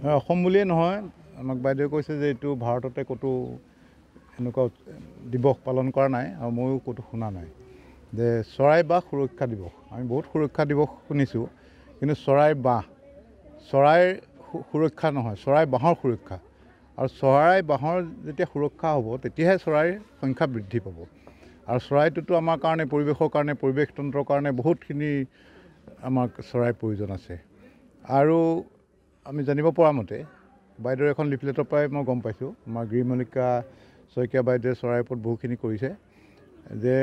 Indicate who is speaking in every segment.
Speaker 1: অসম বুলিয়ে নহয়, আমাক বাইদেৱে কৈছে যে এইটো ভাৰততে ক'তো এনেকুৱা দিৱস পালন কৰা নাই আৰু ময়ো ক'তো শুনা নাই যে চৰাই বাঁহ সুৰক্ষা দিৱস। আমি বহুত সুৰক্ষা দিৱস শুনিছোঁ, কিন্তু চৰাইৰ সুৰক্ষা নহয়, চৰাই বাঁহৰ সুৰক্ষা। আৰু চৰাই বাঁহৰ যেতিয়া সুৰক্ষা হ'ব তেতিয়াহে চৰাইৰ সংখ্যা বৃদ্ধি পাব। আৰু চৰাইটোতো আমাৰ কাৰণে পৰিৱেশৰ কাৰণে, পৰিৱেশ তন্ত্ৰৰ কাৰণে বহুতখিনি আমাক চৰাইৰ প্ৰয়োজন আছে। আৰু আমি জানিব পৰা মতে বাইদেউৰ এখন লিফলেটৰ পৰাই মই গম পাইছোঁ, আমাৰ গিৰিমণিকা শইকীয়া বাইদেৱে চৰাইৰ ওপৰত বহুখিনি কৰিছে, যে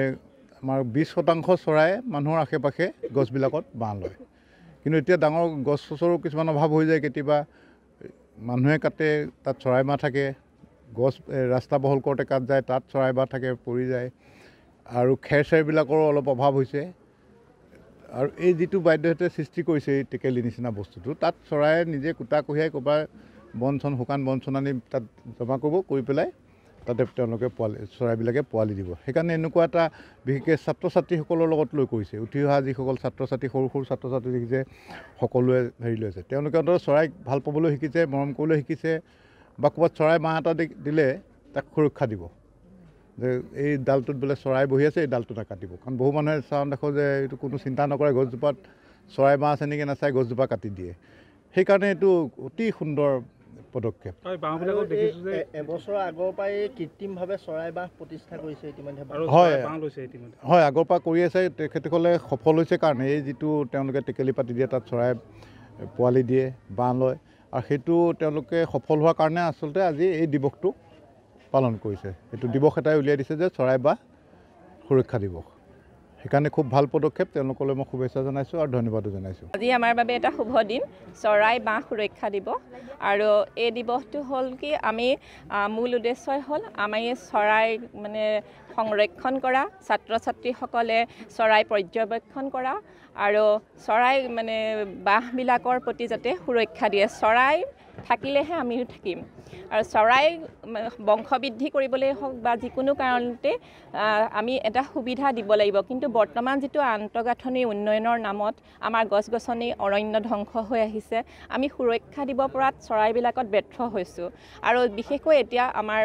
Speaker 1: আমাৰ 20% চৰাই মানুহৰ আশে পাশে গছবিলাকত বাঁহ লয়। কিন্তু এতিয়া ডাঙৰ গছৰো কিছুমান অভাৱ হৈ যায়, কেতিয়াবা মানুহে কাটে, তাত চৰাই বাঁহ থাকে, গছ ৰাস্তা বহল কৰোঁতে কাট যায়, তাত চৰাই বাঁহ থাকে, পৰি যায়। আৰু খেৰ চেৰবিলাকৰো অলপ অভাৱ হৈছে। আৰু এই যিটো বাইদেউহঁতে সৃষ্টি কৰিছে এই টেকেলি নিচিনা বস্তুটো, তাত চৰাই নিজে কুটা কঢ়িয়াই ক'ৰবাৰ শুকান বন চন আনি তাত জমা কৰি পেলাই তাতে তেওঁলোকে চৰাইবিলাকে পোৱালি দিব। সেইকাৰণে এনেকুৱা এটা বিশেষকৈ ছাত্ৰ ছাত্ৰীসকলৰ লগত লৈ কৰিছে। উঠি অহা যিসকল ছাত্ৰ ছাত্ৰী, সৰু সৰু ছাত্ৰ ছাত্ৰী দেখিছে, সকলোৱে হেৰি লৈছে। তেওঁলোকে চৰাইক ভাল পাবলৈ শিকিছে, মৰম কৰিবলৈ শিকিছে, বা ক'ৰবাত চৰাই বাঁহ এটা দিলে তাক সুৰক্ষা দিব, যে এই ডালটোত বোলে চৰাই বহি আছে, এই ডালটো নাকাটিব। কাৰণ বহু মানুহে চাওঁ দেখোঁ যে এইটো কোনো চিন্তা নকৰে, গছজোপাত চৰাই বাঁহ আছে নেকি নাচাই গছজোপা কাটি দিয়ে। সেইকাৰণে এইটো অতি সুন্দৰ পদক্ষেপ।
Speaker 2: এবছৰ আগৰ পৰাই কৃত্ৰিমভাৱে চৰাই বাঁহ প্ৰতিষ্ঠা কৰিছে ইতিমধ্যে।
Speaker 1: হয়, আগৰ পৰা কৰি আছে। তেখেতসকলে সফল হৈছে কাৰণে এই যিটো তেওঁলোকে টেকেলি পাতি দিয়ে, তাত চৰাই পোৱালি দিয়ে, বাঁহ লয়, আৰু সেইটো তেওঁলোকে সফল হোৱাৰ কাৰণে আচলতে আজি এই দিৱসটো পালন কৰিছে। এইটো দিৱস এটাই উলিয়াই দিছে যে চৰাই বাঁহ সুৰক্ষা দিৱস। সেইকাৰণে খুব ভাল পদক্ষেপ। তেওঁলোকলৈ মই শুভেচ্ছা জনাইছোঁ আৰু ধন্যবাদো জনাইছোঁ।
Speaker 3: আজি আমাৰ বাবে এটা শুভ দিন, চৰাই বাঁহ সুৰক্ষা দিৱস। আৰু এই দিৱসটো হ'ল কি, আমি মূল উদ্দেশ্যই হ'ল আমি চৰাই সংৰক্ষণ কৰা, ছাত্ৰ ছাত্ৰীসকলে চৰাই পৰ্যবেক্ষণ কৰা, আৰু চৰাই বাঁহবিলাকৰ প্ৰতি যাতে সুৰক্ষা দিয়ে। চৰাই থাকিলেহে আমিও থাকিম। আৰু চৰাই বংশ বৃদ্ধি কৰিবলৈ হওক বা যিকোনো কাৰণতে আমি এটা সুবিধা দিব লাগিব। কিন্তু বৰ্তমান যিটো আন্তঃগাঁথনি উন্নয়নৰ নামত আমাৰ গছ গছনি অৰণ্য ধ্বংস হৈ আহিছে, আমি সুৰক্ষা দিব পৰাত চৰাইবিলাকত ব্যৰ্থ হৈছোঁ। আৰু বিশেষকৈ এতিয়া আমাৰ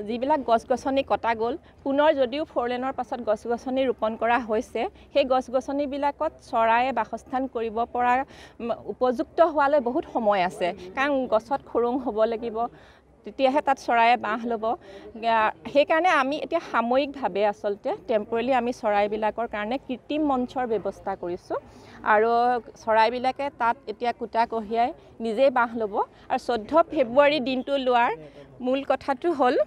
Speaker 3: যিবিলাক গছ গছনি কটা গ'ল, পুনৰ যদিও 4 লেনৰ পাছত গছ গছনি ৰোপণ কৰা হৈছে, সেই গছ গছনিবিলাকত চৰায়ে বাসস্থান কৰিব পৰা উপযুক্ত হোৱালৈ বহুত সময় আছে। কাৰণ গছত খুৰুং হ'ব লাগিব, তেতিয়াহে তাত চৰায়ে বাঁহ ল'ব। সেইকাৰণে আমি এতিয়া সাময়িকভাৱে আচলতে টেম্পৰেলি আমি চৰাইবিলাকৰ কাৰণে কৃত্ৰিম মঞ্চৰ ব্যৱস্থা কৰিছোঁ। আৰু চৰাইবিলাকে তাত এতিয়া কুটা কঢ়িয়াই নিজেই বাঁহ ল'ব। আৰু 14 ফেব্ৰুৱাৰী দিনটো লোৱাৰ মূল কথাটো হ'ল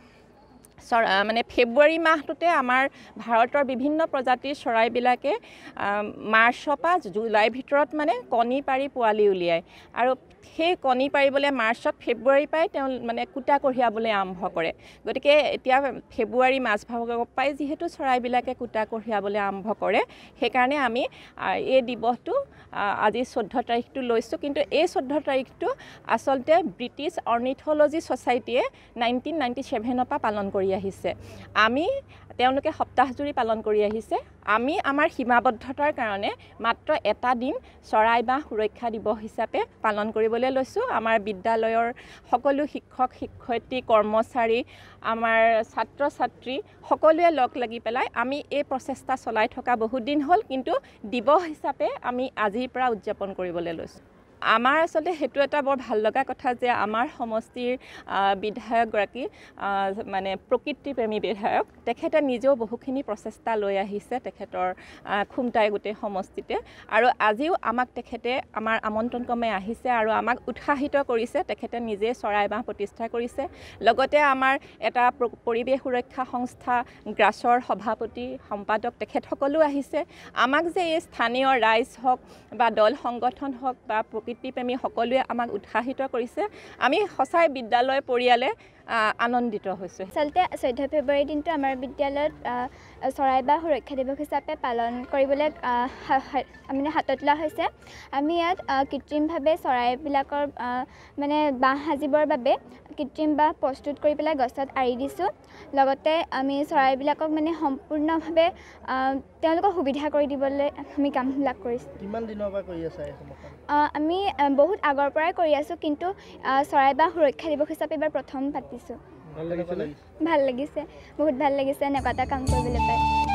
Speaker 3: ফেব্ৰুৱাৰী মাহটোতে আমাৰ ভাৰতৰ বিভিন্ন প্ৰজাতিৰ চৰাইবিলাকে মাৰ্চৰ পৰা জুলাইৰ ভিতৰত কণী পাৰি পোৱালি উলিয়ায়। আৰু সেই কণী পাৰিবলৈ মাৰ্চত ফেব্ৰুৱাৰীৰ পৰাই তেওঁ কুটা কঢ়িয়াবলৈ আৰম্ভ কৰে। গতিকে এতিয়া ফেব্ৰুৱাৰী মাজভাগৰ পৰাই যিহেতু চৰাইবিলাকে কুটা কঢ়িয়াবলৈ আৰম্ভ কৰে, সেইকাৰণে আমি এই দিৱসটো আজি 14 তাৰিখটো লৈছোঁ। কিন্তু এই 14 তাৰিখটো আচলতে ব্ৰিটিছ অৰ্নিথলজি ছ'চাইটিয়ে 1997 পৰা পালন কৰি আহিছে। তেওঁলোকে সপ্তাহজুৰি পালন কৰি আহিছে। আমি আমাৰ সীমাবদ্ধতাৰ কাৰণে মাত্ৰ এটা দিন চৰাই বাঁহ সুৰক্ষা দিৱস হিচাপে পালন কৰিবলৈ লৈছোঁ। আমাৰ বিদ্যালয়ৰ সকলো শিক্ষক শিক্ষয়িত্ৰী, কৰ্মচাৰী, আমাৰ ছাত্ৰ ছাত্ৰী সকলোৱে লগ লাগি পেলাই আমি এই প্ৰচেষ্টা চলাই থকা বহুত দিন হ'ল, কিন্তু দিৱস হিচাপে আমি আজিৰ পৰা উদযাপন কৰিবলৈ লৈছোঁ। আমাৰ আচলতে সেইটো এটা বৰ ভাল লগা কথা যে আমাৰ সমষ্টিৰ বিধায়কগৰাকী প্ৰকৃতিপ্ৰেমী বিধায়ক, তেখেতে নিজেও বহুখিনি প্ৰচেষ্টা লৈ আহিছে তেখেতৰ খুমটাই গোটেই সমষ্টিতে। আৰু আজিও আমাক তেখেতে আমাৰ আমন্ত্ৰণ ক্ৰমে আহিছে আৰু আমাক উৎসাহিত কৰিছে। তেখেতে নিজে চৰাই বাঁহ প্ৰতিষ্ঠা কৰিছে। লগতে আমাৰ এটা পৰিৱেশ সুৰক্ষা সংস্থা গ্ৰাছৰ সভাপতি, সম্পাদক তেখেতসকলো আহিছে। আমাক যে এই স্থানীয় ৰাইজ হওক বা দল সংগঠন হওক বা প্ৰকৃতিপ্ৰেমী সকলোৱে আমাক উৎসাহিত কৰিছে। আমি সঁচাই বিদ্যালয় পৰিয়ালে আনন্দিত হৈছোঁ।
Speaker 4: আচলতে 14 ফেব্ৰুৱাৰী দিনটো আমাৰ বিদ্যালয়ত চৰাই বাঁহ সুৰক্ষা দিৱস হিচাপে পালন কৰিবলৈ হাতত লোৱা হৈছে। আমি ইয়াত কৃত্ৰিমভাৱে চৰাইবিলাকৰ বাঁহ সাজিবৰ বাবে কৃত্ৰিম বাঁহ প্ৰস্তুত কৰি পেলাই গছত আঁৰি দিছোঁ। লগতে আমি চৰাইবিলাকক সম্পূৰ্ণভাৱে তেওঁলোকক সুবিধা কৰি দিবলৈ আমি কামবিলাক কৰিছোঁ।
Speaker 2: কিমান দিনৰ পৰা কৰি আছে এই সমস্যা?
Speaker 4: আমি বহুত আগৰ পৰাই কৰি আছোঁ, কিন্তু চৰাই বাঁহ সুৰক্ষা দিৱস হিচাপে এইবাৰ প্ৰথম পাতিছোঁ।
Speaker 2: ভাল লাগিছে
Speaker 4: ভাল লাগিছে, বহুত ভাল লাগিছে এনেকুৱা এটা কাম কৰিবলৈ পাই।